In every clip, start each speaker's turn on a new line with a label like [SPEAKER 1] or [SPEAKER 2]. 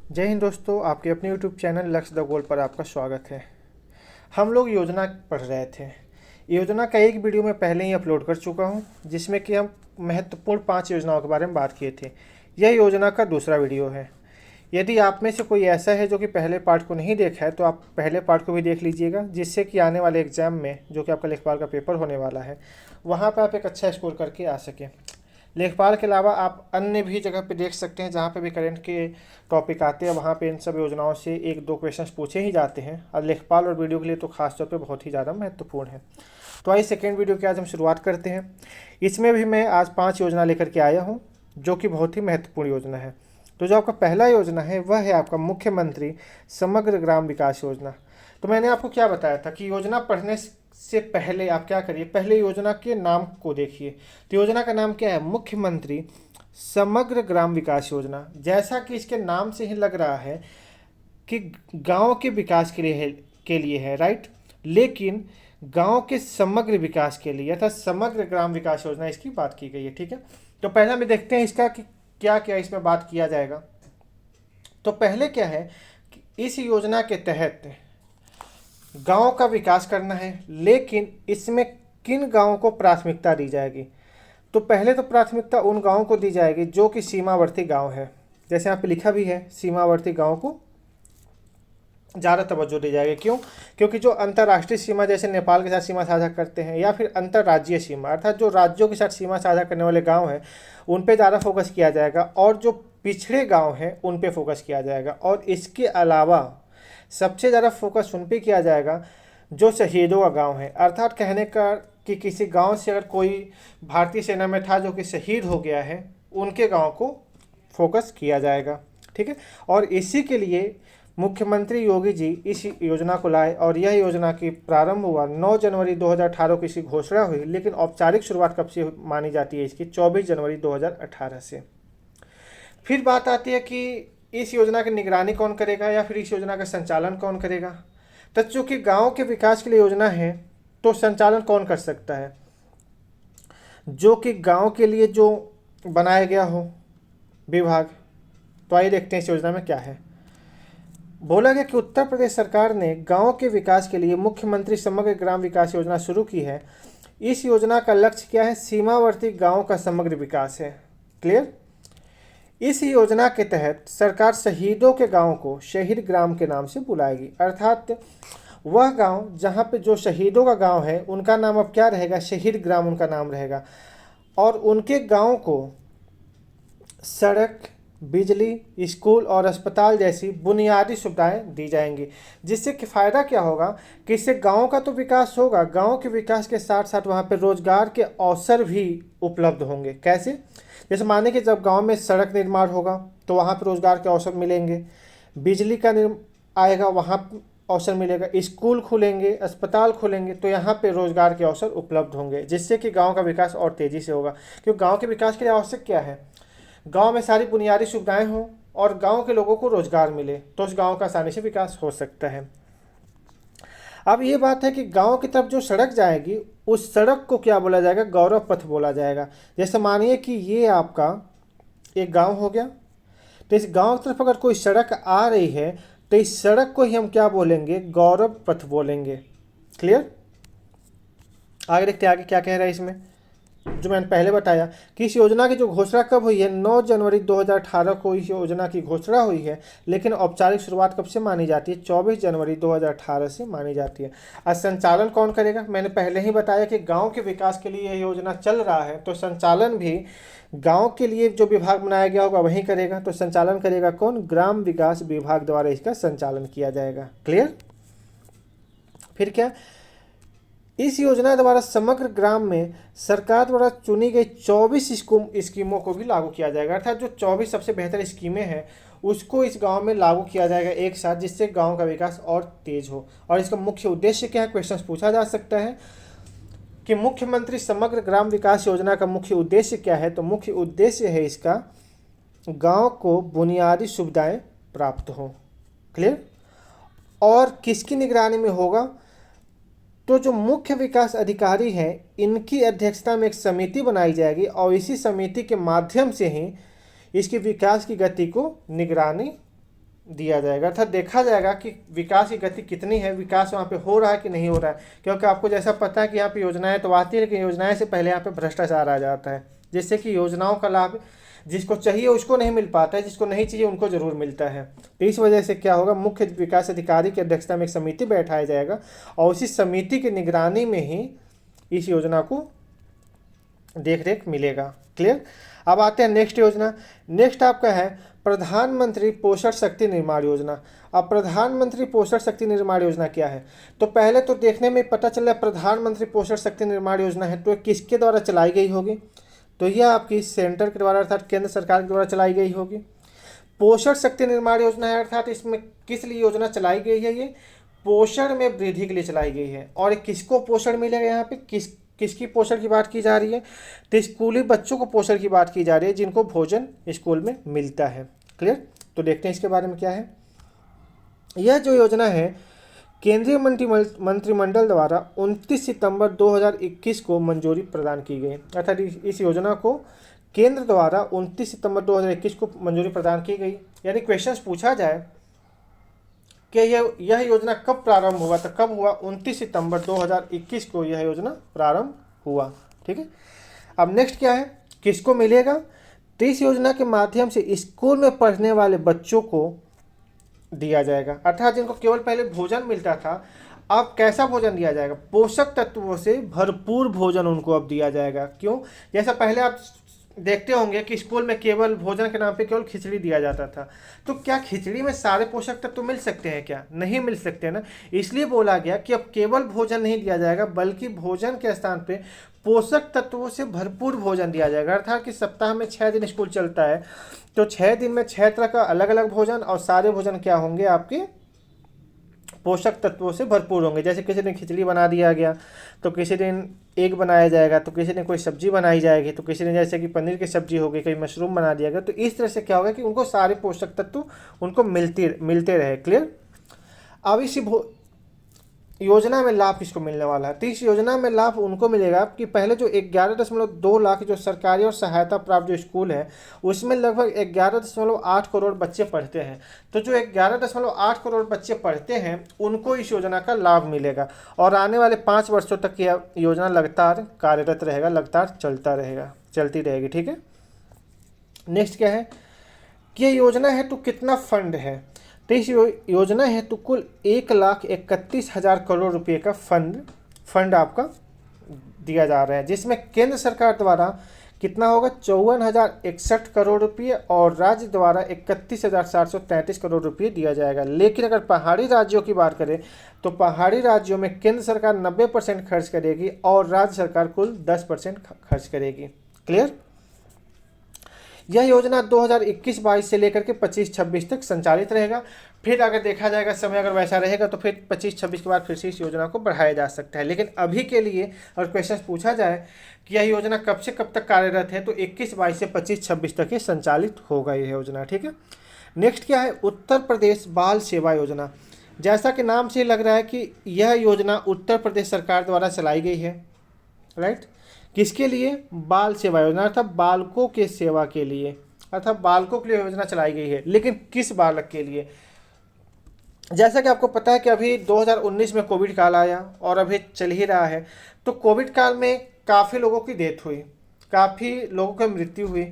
[SPEAKER 1] जय हिंद दोस्तों, आपके अपने यूट्यूब चैनल लक्ष्य द गोल पर आपका स्वागत है। हम लोग योजना पढ़ रहे थे। योजना का एक वीडियो मैं पहले ही अपलोड कर चुका हूं, जिसमें कि हम महत्वपूर्ण 5 योजनाओं के बारे में बात किए थे। यह योजना का दूसरा वीडियो है। यदि आप में से कोई ऐसा है जो कि पहले पार्ट को नहीं देखा है, तो आप पहले पार्ट को भी देख लीजिएगा, जिससे कि आने वाले एग्जाम में, जो कि आपका लेखपाल का पेपर होने वाला है, वहाँ पर आप एक अच्छा स्कोर करके आ सकें। लेखपाल के अलावा आप अन्य भी जगह पे देख सकते हैं, जहाँ पे भी करंट के टॉपिक आते हैं, वहाँ पे इन सब योजनाओं से 1-2 क्वेश्चंस पूछे ही जाते हैं, और लेखपाल और वीडियो के लिए तो खासतौर पे बहुत ही ज़्यादा महत्वपूर्ण है। तो आइए सेकेंड वीडियो की आज हम शुरुआत करते हैं। इसमें भी मैं आज 5 योजना लेकर के आया हूँ, जो कि बहुत ही महत्वपूर्ण योजना है। तो जो आपका पहला योजना है वह है आपका मुख्यमंत्री समग्र ग्राम विकास योजना। तो मैंने आपको क्या बताया था कि योजना पढ़ने से पहले आप क्या करिए, पहले योजना के नाम को देखिए। तो योजना का नाम क्या है? मुख्यमंत्री समग्र ग्राम विकास योजना। जैसा कि इसके नाम से ही लग रहा है कि गांव के विकास के लिए है राइट, लेकिन गांव के समग्र विकास के लिए अर्थात समग्र ग्राम विकास योजना इसकी बात की गई है। ठीक है, तो पहले हम देखते हैं इसका कि क्या क्या इसमें बात किया जाएगा। तो पहले क्या है कि इस योजना के तहत गांव का विकास करना है, लेकिन इसमें किन गांवों को प्राथमिकता दी जाएगी? तो पहले तो प्राथमिकता उन गांवों को दी जाएगी जो कि सीमावर्ती गांव है। जैसे यहाँ पे लिखा भी है, सीमावर्ती गांव को ज़्यादा तवज्जो दी जाएगी। क्यों? क्योंकि जो अंतर्राष्ट्रीय सीमा जैसे नेपाल के साथ सीमा साझा करते हैं, या फिर अंतर्राज्यीय सीमा अर्थात जो राज्यों के साथ सीमा साझा करने वाले गांव हैं, उन पे ज़्यादा फोकस किया जाएगा, और जो पिछड़े गांव हैं उन पे फोकस किया जाएगा। और इसके अलावा सबसे ज़्यादा फोकस उन पे किया जाएगा जो शहीदों का गांव है। अर्थात कहने का कि किसी गांव से अगर कोई भारतीय सेना में था जो कि शहीद हो गया है, उनके गांव को फोकस किया जाएगा। ठीक है, और इसी के लिए मुख्यमंत्री योगी जी इस योजना को लाए, और यह योजना की प्रारंभ हुआ 9 जनवरी 2018 को इसकी घोषणा हुई, लेकिन औपचारिक शुरुआत कब से मानी जाती है इसकी? 24 जनवरी 2018 से। फिर बात आती है कि इस योजना की निगरानी कौन करेगा, या फिर इस योजना का संचालन कौन करेगा? तो चूंकि गांव के विकास के लिए योजना है, तो संचालन कौन कर सकता है? जो कि गांव के लिए जो बनाया गया हो विभाग। तो आइए देखते हैं इस योजना में क्या है। बोला गया कि उत्तर प्रदेश सरकार ने गांव के विकास के लिए मुख्यमंत्री समग्र ग्राम विकास योजना शुरू की है। इस योजना का लक्ष्य क्या है? सीमावर्ती गांव का समग्र विकास है। क्लियर? इस योजना के तहत सरकार शहीदों के गांव को शहीद ग्राम के नाम से बुलाएगी। अर्थात वह गांव जहां पे जो शहीदों का गांव है, उनका नाम अब क्या रहेगा? शहीद ग्राम उनका नाम रहेगा। और उनके गांव को सड़क, बिजली, स्कूल और अस्पताल जैसी बुनियादी सुविधाएं दी जाएंगी। जिससे कि फ़ायदा क्या होगा कि इससे गांव का तो विकास होगा, गांव के विकास के साथ साथ वहां पे रोजगार के अवसर भी उपलब्ध होंगे। कैसे? जैसे माने कि जब गांव में सड़क निर्माण होगा तो वहां पर रोजगार के अवसर मिलेंगे, बिजली का आएगा वहां अवसर मिलेगा, स्कूल खुलेंगे, अस्पताल खुलेंगे, तो यहाँ पे रोजगार के अवसर उपलब्ध होंगे, जिससे कि गांव का विकास और तेज़ी से होगा। क्योंकि गांव के विकास के लिए आवश्यक क्या है? गांव में सारी बुनियादी सुविधाएं हों और गांव के लोगों को रोजगार मिले, तो उस गांव का आसानी से विकास हो सकता है। अब ये बात है कि गांव की तरफ जो सड़क जाएगी, उस सड़क को क्या बोला जाएगा? गौरव पथ बोला जाएगा। जैसे मानिए कि ये आपका एक गांव हो गया, तो इस गांव की तरफ अगर कोई सड़क आ रही है, तो इस सड़क को ही हम क्या बोलेंगे? गौरव पथ बोलेंगे। क्लियर? आगे देखते हैं आगे क्या कह रहा है इसमें। जो मैंने पहले बताया कि इस योजना की जो घोषणा कब हुई है? 9 जनवरी 2018 को इस योजना की घोषणा हुई है, लेकिन औपचारिक शुरुआत कब से मानी जाती है? 24 जनवरी 2018 से मानी जाती है। और संचालन कौन करेगा? मैंने पहले ही बताया कि गांव के विकास के लिए यह योजना चल रहा है, तो संचालन भी गांव के लिए जो विभाग बनाया गया होगा वही करेगा। तो संचालन करेगा कौन? ग्राम विकास विभाग द्वारा इसका संचालन किया जाएगा। क्लियर? फिर क्या? इस योजना द्वारा समग्र ग्राम में सरकार द्वारा चुनी गई 24 स्कीमों को भी लागू किया जाएगा। अर्थात जो 24 सबसे बेहतर स्कीमें हैं उसको इस गांव में लागू किया जाएगा एक साथ, जिससे गांव का विकास और तेज हो। और इसका मुख्य उद्देश्य क्या है? क्वेश्चन पूछा जा सकता है कि मुख्यमंत्री समग्र ग्राम विकास योजना का मुख्य उद्देश्य क्या है? तो मुख्य उद्देश्य है इसका गांव को बुनियादी सुविधाएं प्राप्त हो। क्लियर? और किसकी निगरानी में होगा? तो जो मुख्य विकास अधिकारी हैं, इनकी अध्यक्षता में एक समिति बनाई जाएगी, और इसी समिति के माध्यम से ही इसके विकास की गति को निगरानी दिया जाएगा, अर्थात देखा जाएगा कि विकास की गति कितनी है, विकास वहाँ पे हो रहा है कि नहीं हो रहा है। क्योंकि आपको जैसा पता है कि यहाँ पे योजनाएं तो आती है, लेकिन योजनाएं से पहले यहाँ पे भ्रष्टाचार आ जाता है, जिससे कि योजनाओं का लाभ जिसको चाहिए उसको नहीं मिल पाता है, जिसको नहीं चाहिए उनको जरूर मिलता है। तो इस वजह से क्या होगा, मुख्य विकास अधिकारी की अध्यक्षता में एक समिति बैठाया जाएगा और उसी समिति की निगरानी में ही इस योजना को देख रेख मिलेगा। क्लियर। अब आते हैं नेक्स्ट योजना। नेक्स्ट आपका है प्रधानमंत्री पोषण शक्ति निर्माण योजना। अब प्रधानमंत्री पोषण शक्ति निर्माण योजना क्या है, तो पहले तो देखने में पता चल रहा है प्रधानमंत्री पोषण शक्ति निर्माण योजना है तो किसके द्वारा चलाई गई होगी, तो यह आपकी सेंटर के द्वारा अर्थात केंद्र सरकार के द्वारा चलाई गई होगी। पोषण शक्ति निर्माण योजना है अर्थात इसमें किस लिए योजना चलाई गई है, ये पोषण में वृद्धि के लिए चलाई गई है। और किसको पोषण मिलेगा, यहाँ पे किसकी पोषण की बात की जा रही है, तो स्कूली बच्चों को पोषण की बात की जा रही है जिनको भोजन स्कूल में मिलता है। क्लियर। तो देखते हैं इसके बारे में क्या है। यह जो योजना है केंद्रीय मंत्रिमंडल द्वारा 29 सितंबर 2021 को मंजूरी प्रदान की गई, अर्थात इस योजना को केंद्र द्वारा 29 सितंबर 2021 को मंजूरी प्रदान की गई। यानी क्वेश्चंस पूछा जाए कि यह योजना कब प्रारंभ हुआ, तो कब हुआ, 29 सितंबर 2021 को यह योजना प्रारंभ हुआ। ठीक है। अब नेक्स्ट क्या है, किसको मिलेगा, तो इस योजना के माध्यम से स्कूल में पढ़ने वाले बच्चों को दिया जाएगा, अर्थात जिनको केवल पहले भोजन मिलता था अब कैसा भोजन दिया जाएगा, पोषक तत्वों से भरपूर भोजन उनको अब दिया जाएगा। क्यों, जैसा पहले आप देखते होंगे कि स्कूल में केवल भोजन के नाम पे केवल खिचड़ी दिया जाता था, तो क्या खिचड़ी में सारे पोषक तत्व मिल सकते हैं, क्या नहीं मिल सकते ना। इसलिए बोला गया कि अब केवल भोजन नहीं दिया जाएगा बल्कि भोजन के स्थान पे पोषक तत्वों से भरपूर भोजन दिया जाएगा। अर्थात कि सप्ताह में 6 दिन स्कूल चलता है तो 6 दिन में 6 तरह का अलग अलग भोजन, और सारे भोजन क्या होंगे, आपके पोषक तत्वों से भरपूर होंगे। जैसे किसी दिन खिचड़ी बना दिया गया तो किसी दिन एग बनाया जाएगा, तो किसी दिन कोई सब्जी बनाई जाएगी, तो किसी दिन जैसे कि पनीर की सब्जी होगी, कहीं मशरूम बना दिया गया। तो इस तरह से क्या होगा कि उनको सारे पोषक तत्व उनको मिलते रहे। क्लियर। अब इस योजना में लाभ किसको मिलने वाला है, तो इस योजना में लाभ उनको मिलेगा कि पहले जो 11.2 लाख जो सरकारी और सहायता प्राप्त जो स्कूल है उसमें लगभग 11.8 करोड़ बच्चे पढ़ते हैं। तो जो 11.8 करोड़ बच्चे पढ़ते हैं उनको इस योजना का लाभ मिलेगा और आने वाले 5 वर्षों तक यह योजना लगातार कार्यरत रहेगा, लगातार चलती रहेगी। ठीक है। नेक्स्ट क्या है कि यह योजना है तो कितना फंड है, तो इस योजना है तो कुल 1,31,000 करोड़ रुपए का फंड आपका दिया जा रहा है, जिसमें केंद्र सरकार द्वारा कितना होगा 54,061 करोड़ रुपये और राज्य द्वारा 31,733 करोड़ रुपये दिया जाएगा। लेकिन अगर पहाड़ी राज्यों की बात करें तो पहाड़ी राज्यों में केंद्र सरकार 90% खर्च करेगी और राज्य सरकार कुल 10% खर्च करेगी। क्लियर। यह योजना 2021-22 से लेकर के 25-26 तक संचालित रहेगा। फिर अगर देखा जाएगा समय अगर वैसा रहेगा तो फिर 25-26 के बाद फिर से इस योजना को बढ़ाया जा सकता है। लेकिन अभी के लिए अगर क्वेश्चन पूछा जाए कि यह योजना कब से कब तक कार्यरत है तो 21-22 से 25-26 तक ही संचालित होगा यह योजना। ठीक है। नेक्स्ट क्या है, उत्तर प्रदेश बाल सेवा योजना। जैसा कि नाम से लग रहा है कि यह योजना उत्तर प्रदेश सरकार द्वारा चलाई गई है। राइट। किसके लिए, बाल सेवा योजना, अर्थात बालकों के सेवा के लिए, अर्थात बालकों के लिए योजना चलाई गई है। लेकिन किस बालक के लिए, जैसा कि आपको पता है कि अभी 2019 में कोविड काल आया और अभी चल ही रहा है। तो कोविड काल में काफ़ी लोगों की डेथ हुई, काफ़ी लोगों की मृत्यु हुई।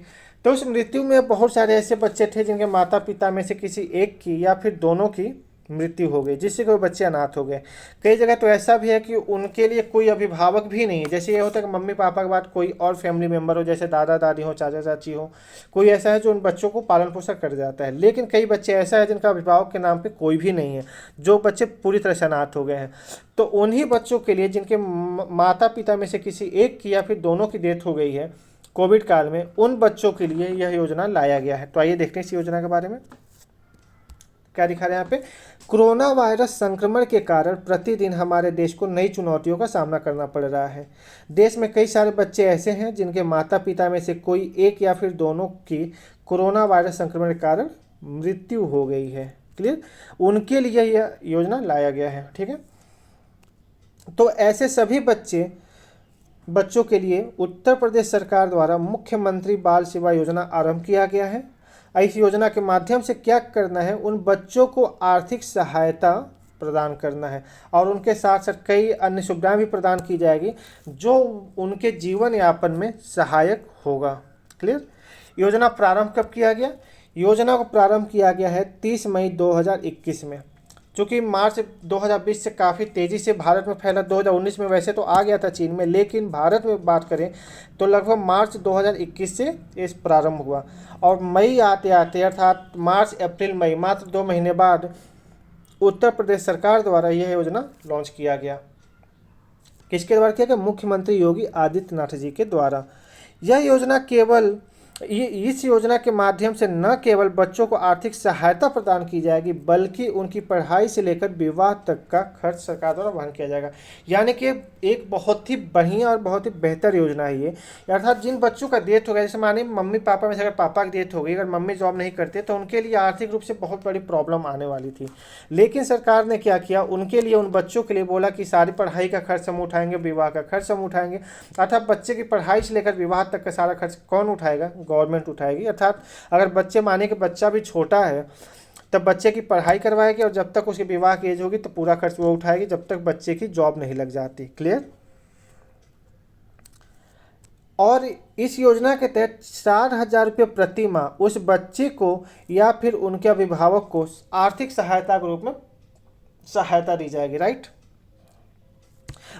[SPEAKER 1] तो उस मृत्यु में बहुत सारे ऐसे बच्चे थे जिनके माता पिता में से किसी एक की या फिर दोनों की मृत्यु हो गई, जिससे कोई बच्चे अनाथ हो गए। कई जगह तो ऐसा भी है कि उनके लिए कोई अभिभावक भी नहीं है। जैसे ये होता है कि मम्मी पापा के बाद कोई और फैमिली मेम्बर हो, जैसे दादा दादी हो, चाचा चाची हो, कोई ऐसा है जो उन बच्चों को पालन पोषण कर जाता है। लेकिन कई बच्चे ऐसा है जिनका अभिभावक के नाम पे कोई भी नहीं है, जो बच्चे पूरी तरह से अनाथ हो गए हैं। तो उन्हीं बच्चों के लिए जिनके माता पिता में से किसी एक की या फिर दोनों की डेथ हो गई है कोविड काल में, उन बच्चों के लिए यह योजना लाया गया है। तो आइए देखते हैं इस योजना के बारे में क्या दिखा रहे हैं यहाँ पे। कोरोना वायरस संक्रमण के कारण प्रतिदिन हमारे देश को नई चुनौतियों का सामना करना पड़ रहा है। देश में कई सारे बच्चे ऐसे हैं जिनके माता पिता में से कोई एक या फिर दोनों की कोरोना वायरस संक्रमण के कारण मृत्यु हो गई है। क्लियर। उनके लिए यह योजना लाया गया है। ठीक है। तो ऐसे सभी बच्चों के लिए उत्तर प्रदेश सरकार द्वारा मुख्यमंत्री बाल सेवा योजना आरंभ किया गया है इस योजना के माध्यम से क्या करना है, उन बच्चों को आर्थिक सहायता प्रदान करना है और उनके साथ साथ कई अन्य सुविधाएं भी प्रदान की जाएगी जो उनके जीवन यापन में सहायक होगा। क्लियर। योजना प्रारंभ कब किया गया? योजना को प्रारंभ किया गया है 30 मई 2021 में। चूँकि मार्च 2020 से काफ़ी तेज़ी से भारत में फैला, 2019 में वैसे तो आ गया था चीन में, लेकिन भारत में बात करें तो लगभग मार्च 2021 से इस प्रारंभ हुआ और मई आते आते अर्थात मार्च अप्रैल मई मात्र 2 महीने बाद उत्तर प्रदेश सरकार द्वारा यह योजना लॉन्च किया गया। किसके द्वारा किया गया? मुख्यमंत्री योगी आदित्यनाथ जी के द्वारा। यह योजना केवल इस योजना के माध्यम से न केवल बच्चों को आर्थिक सहायता प्रदान की जाएगी बल्कि उनकी पढ़ाई से लेकर विवाह तक का खर्च सरकार द्वारा वहन किया जाएगा। यानी कि एक बहुत ही बढ़िया और बहुत ही बेहतर योजना है ये। अर्थात जिन बच्चों का डेथ हो गया, जैसे मानिए मम्मी पापा में से अगर पापा की डेथ हो गई, अगर मम्मी जॉब नहीं करते तो उनके लिए आर्थिक रूप से बहुत बड़ी प्रॉब्लम आने वाली थी। लेकिन सरकार ने क्या किया, उनके लिए, उन बच्चों के लिए बोला कि सारी पढ़ाई का खर्च हम उठाएंगे, विवाह का खर्च हम उठाएंगे। अर्थात बच्चे की पढ़ाई से लेकर विवाह तक का सारा खर्च कौन उठाएगा? गवर्नमेंट उठाएगी। अर्थात अगर बच्चे, माने कि बच्चा भी छोटा है, तब बच्चे की पढ़ाई करवाएगी और जब तक उसके विवाह की एज होगी तो पूरा खर्च वो उठाएगी, जब तक बच्चे की जॉब नहीं लग जाती। क्लियर। और इस योजना के तहत 4,000 रुपये प्रति माह उस बच्चे को या फिर उनके अभिभावक को आर्थिक सहायता के रूप में सहायता दी जाएगी। राइट।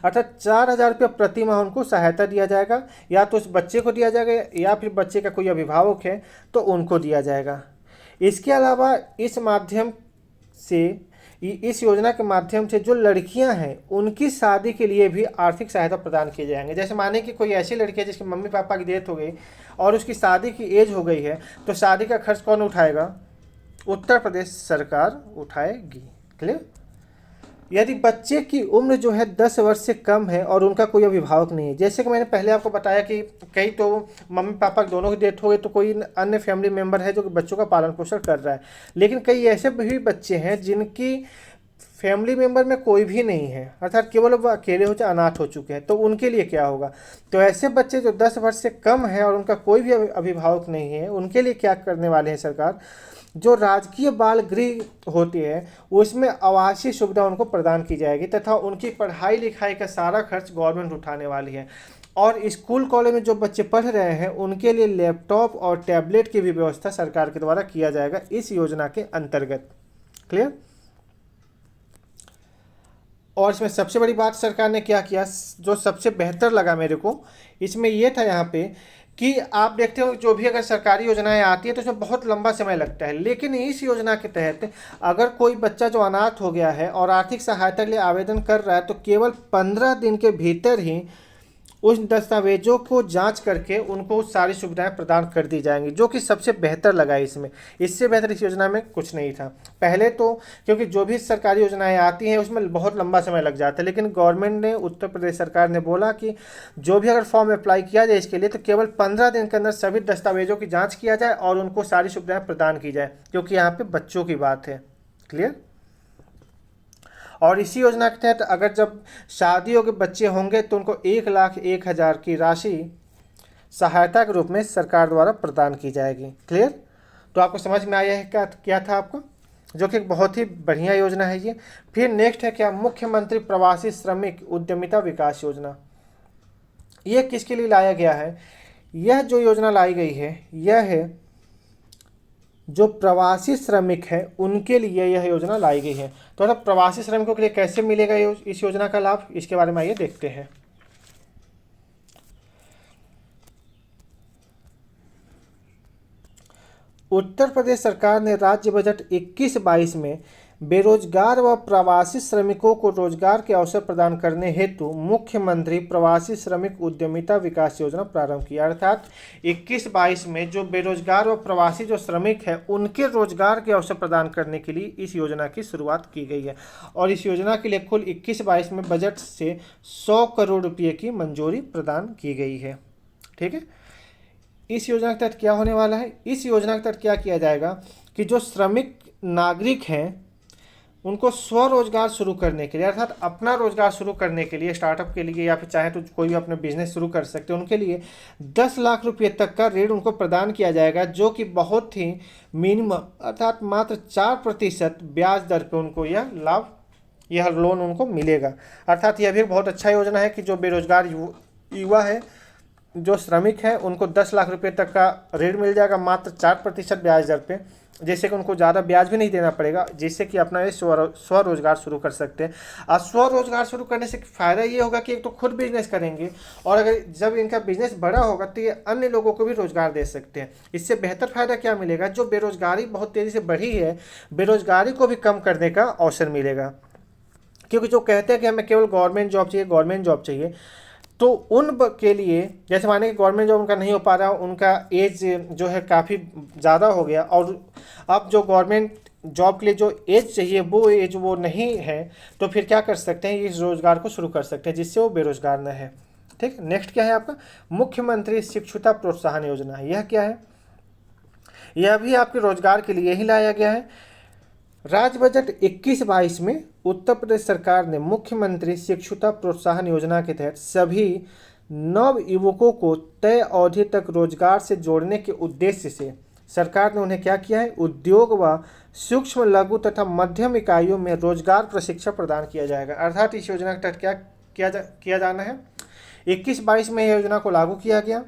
[SPEAKER 1] अर्थात 4,000 रुपये प्रति माह उनको सहायता दिया जाएगा, या तो उस बच्चे को दिया जाएगा या फिर बच्चे का कोई अभिभावक है तो उनको दिया जाएगा। इसके अलावा इस योजना के माध्यम से जो लड़कियां हैं उनकी शादी के लिए भी आर्थिक सहायता प्रदान किए जाएंगे। जैसे माने कि कोई ऐसी लड़की है जिसके मम्मी पापा की डेथ हो गई और उसकी शादी की एज हो गई है, तो शादी का खर्च कौन उठाएगा? उत्तर प्रदेश सरकार उठाएगी। क्लियर। यदि बच्चे की उम्र जो है 10 वर्ष से कम है और उनका कोई अभिभावक नहीं है, जैसे कि मैंने पहले आपको बताया कि कई तो मम्मी पापा दोनों की डेथ हो गई तो कोई अन्य फैमिली मेम्बर है जो कि बच्चों का पालन पोषण कर रहा है, लेकिन कई ऐसे भी बच्चे हैं जिनकी फैमिली मेम्बर में कोई भी नहीं है, अर्थात केवल वो अकेले हो चाहे अनाथ हो चुके हैं, तो उनके लिए क्या होगा? तो ऐसे बच्चे जो 10 वर्ष से कम है और उनका कोई भी अभिभावक नहीं है, उनके लिए क्या करने वाले हैं सरकार? जो राजकीय बाल गृह होती है उसमें आवासीय सुविधा उनको प्रदान की जाएगी तथा उनकी पढ़ाई लिखाई का सारा खर्च गवर्नमेंट उठाने वाली है। और स्कूल कॉलेज में जो बच्चे पढ़ रहे हैं उनके लिए लैपटॉप और टैबलेट की भी व्यवस्था सरकार के द्वारा किया जाएगा इस योजना के अंतर्गत। क्लियर। और इसमें सबसे बड़ी बात सरकार ने क्या किया, जो सबसे बेहतर लगा मेरे को, इसमें यह था यहाँ पे कि आप देखते हो जो भी अगर सरकारी योजनाएं आती है तो उसमें बहुत लंबा समय लगता है, लेकिन इस योजना के तहत अगर कोई बच्चा जो अनाथ हो गया है और आर्थिक सहायता के लिए आवेदन कर रहा है तो केवल 15 दिन के भीतर ही उस दस्तावेजों को जांच करके उनको सारी सुविधाएं प्रदान कर दी जाएंगी, जो कि सबसे बेहतर लगा इसमें। इससे बेहतर इस योजना में कुछ नहीं था। पहले तो क्योंकि जो भी सरकारी योजनाएं आती हैं उसमें बहुत लंबा समय लग जाता है, लेकिन गवर्नमेंट ने, उत्तर प्रदेश सरकार ने बोला कि जो भी अगर फॉर्म अप्लाई किया जाए इसके लिए तो केवल 15 दिन के अंदर सभी दस्तावेजों की जाँच किया जाए और उनको सारी सुविधाएँ प्रदान की जाए, क्योंकि यहाँ पर बच्चों की बात है। क्लियर। और इसी योजना के तहत अगर जब शादियों के बच्चे होंगे तो उनको 1,01,000 की राशि सहायता के रूप में सरकार द्वारा प्रदान की जाएगी। क्लियर। तो आपको समझ में आया है क्या था आपको, जो कि एक बहुत ही बढ़िया योजना है ये। फिर नेक्स्ट है क्या, मुख्यमंत्री प्रवासी श्रमिक उद्यमिता विकास योजना। ये किसके लिए लाया गया है? यह जो योजना लाई गई है यह है जो प्रवासी श्रमिक है उनके लिए यह योजना लाई गई है। तो अब प्रवासी श्रमिकों के लिए कैसे मिलेगा इस योजना का लाभ, इसके बारे में आइए देखते हैं। उत्तर प्रदेश सरकार ने राज्य बजट 21-22 में बेरोजगार व प्रवासी श्रमिकों को रोजगार के अवसर प्रदान करने हेतु मुख्यमंत्री प्रवासी श्रमिक उद्यमिता विकास योजना प्रारंभ की। अर्थात 21-22 में जो बेरोजगार व प्रवासी जो श्रमिक हैं उनके रोजगार के अवसर प्रदान करने के लिए इस योजना की शुरुआत की गई है। और इस योजना के लिए कुल 21-22 में बजट से 100 करोड़ रुपये की मंजूरी प्रदान की गई है। ठीक है। इस योजना के तहत क्या होने वाला है, इस योजना के तहत क्या किया जाएगा कि जो श्रमिक नागरिक हैं उनको स्वरोजगार शुरू करने के लिए, अर्थात अपना रोजगार शुरू करने के लिए, स्टार्टअप के लिए, या फिर चाहे तो कोई भी अपना बिजनेस शुरू कर सकते हैं, उनके लिए 10 लाख रुपये तक का ऋण उनको प्रदान किया जाएगा, जो कि बहुत ही मिनिमम अर्थात मात्र 4% ब्याज दर पे उनको यह लोन उनको मिलेगा। अर्थात यह भी बहुत अच्छा योजना है कि जो बेरोजगार युवा है, जो श्रमिक है, उनको 10 लाख रुपये तक का ऋण मिल जाएगा मात्र 4% ब्याज दर पे, जैसे कि उनको ज़्यादा ब्याज भी नहीं देना पड़ेगा, जिससे कि अपना ये स्वरोजगार शुरू कर सकते हैं। और स्वरोजगार शुरू करने से फ़ायदा ये होगा कि एक तो खुद बिजनेस करेंगे, और अगर जब इनका बिजनेस बड़ा होगा तो ये अन्य लोगों को भी रोजगार दे सकते हैं। इससे बेहतर फ़ायदा क्या मिलेगा, जो बेरोजगारी बहुत तेज़ी से बढ़ी है, बेरोजगारी को भी कम करने का अवसर मिलेगा। क्योंकि जो कहते हैं कि हमें केवल गवर्नमेंट जॉब चाहिए, तो उन के लिए, जैसे माने कि गवर्नमेंट जॉब उनका नहीं हो पा रहा, उनका एज जो है काफ़ी ज़्यादा हो गया, और अब जो गवर्नमेंट जॉब के लिए जो एज चाहिए वो एज वो नहीं है, तो फिर क्या कर सकते हैं, इस रोज़गार को शुरू कर सकते हैं जिससे वो बेरोजगार न है। ठीक, नेक्स्ट क्या है आपका, मुख्यमंत्री शिक्षुता प्रोत्साहन योजना। यह क्या है, यह भी आपके रोजगार के लिए ही लाया गया है। राज्य बजट 21-22 में उत्तर प्रदेश सरकार ने मुख्यमंत्री शिक्षुता प्रोत्साहन योजना के तहत सभी नव युवकों को तय अवधि तक रोजगार से जोड़ने के उद्देश्य से सरकार ने उन्हें क्या किया है, उद्योग व सूक्ष्म लघु तथा मध्यम इकाइयों में रोजगार प्रशिक्षण प्रदान किया जाएगा। अर्थात इस योजना के तहत क्या किया जाना है, 21-22 में योजना को लागू किया गया,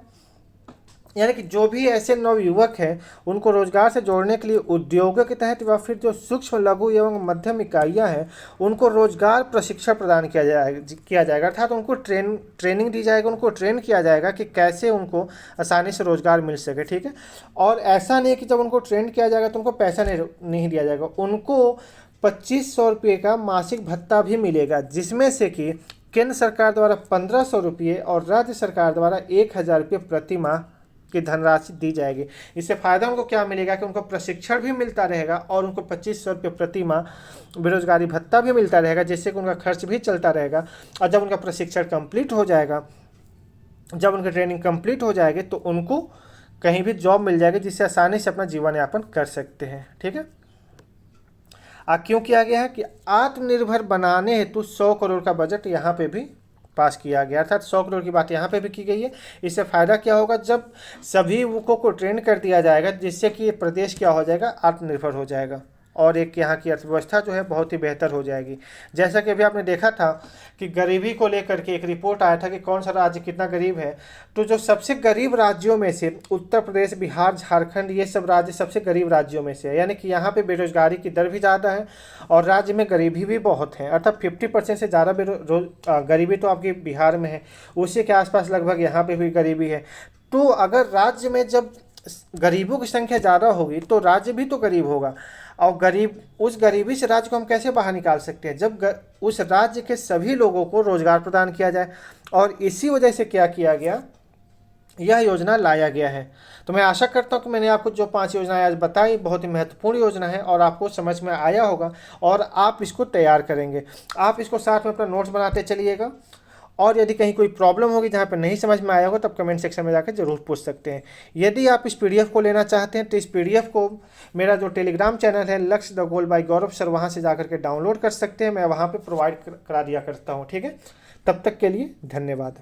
[SPEAKER 1] यानी कि जो भी ऐसे नवयुवक हैं उनको रोजगार से जोड़ने के लिए उद्योगों के तहत या फिर जो सूक्ष्म लघु एवं मध्यम इकाइयां हैं उनको रोजगार प्रशिक्षण प्रदान किया जाएगा। अर्थात उनको ट्रेनिंग दी जाएगी, उनको ट्रेन किया जाएगा कि कैसे उनको आसानी से रोजगार मिल सके। ठीक है, और ऐसा नहीं है कि जब उनको ट्रेन किया जाएगा तो उनको पैसा नहीं दिया जाएगा, उनको 2500 रुपये का मासिक भत्ता भी मिलेगा, जिसमें से कि केंद्र सरकार द्वारा 1500 रुपये और राज्य सरकार द्वारा 1000 रुपये प्रति माह की धनराशि दी जाएगी। इससे फ़ायदा उनको क्या मिलेगा कि उनको प्रशिक्षण भी मिलता रहेगा और उनको 2500 रुपये प्रति माह बेरोजगारी भत्ता भी मिलता रहेगा, जिससे कि उनका खर्च भी चलता रहेगा। और जब उनका प्रशिक्षण कंप्लीट हो जाएगा, जब उनकी ट्रेनिंग कंप्लीट हो जाएगी तो उनको कहीं भी जॉब मिल जाएगी, जिससे आसानी से अपना जीवन यापन कर सकते हैं। ठीक है, क्यों किया गया है कि आत्मनिर्भर बनाने हेतु 100 करोड़ का बजट यहाँ पे भी पास किया गया, अर्थात 100 करोड़ की बात यहाँ पे भी की गई है। इससे फ़ायदा क्या होगा, जब सभी युवकों को ट्रेन कर दिया जाएगा, जिससे कि प्रदेश क्या हो जाएगा, आत्मनिर्भर हो जाएगा और एक यहाँ की अर्थव्यवस्था जो है बहुत ही बेहतर हो जाएगी। जैसा कि अभी आपने देखा था कि गरीबी को लेकर के एक रिपोर्ट आया था कि कौन सा राज्य कितना गरीब है, तो जो सबसे गरीब राज्यों में से उत्तर प्रदेश, बिहार, झारखंड, ये सब राज्य सबसे गरीब राज्यों में से है। यानी कि यहाँ पे बेरोजगारी की दर भी ज़्यादा है और राज्य में गरीबी भी बहुत है, अर्थात 50% से ज़्यादा गरीबी तो आपके बिहार में है, उसी के आसपास लगभग यहाँ पर भी गरीबी है। तो अगर राज्य में जब गरीबों की संख्या ज़्यादा होगी तो राज्य भी तो गरीब होगा, और उस गरीबी से राज्य को हम कैसे बाहर निकाल सकते हैं, जब उस राज्य के सभी लोगों को रोजगार प्रदान किया जाए। और इसी वजह से क्या किया गया, यह योजना लाया गया है। तो मैं आशा करता हूं कि मैंने आपको जो 5 योजनाएं आज बताई बहुत ही महत्वपूर्ण योजना है और आपको समझ में आया होगा और आप इसको तैयार करेंगे। आप इसको साथ में अपना नोट्स बनाते चलिएगा, और यदि कहीं कोई प्रॉब्लम होगी जहाँ पर नहीं समझ में आया होगा तब कमेंट सेक्शन में जाकर जरूर पूछ सकते हैं। यदि आप इस पीडीएफ को लेना चाहते हैं तो इस पीडीएफ को मेरा जो टेलीग्राम चैनल है लक्ष्य the goal by Gaurav sir, वहाँ से जाकर के डाउनलोड कर सकते हैं, मैं वहाँ पे प्रोवाइड करा दिया करता हूँ। ठीक है, तब तक के लिए धन्यवाद।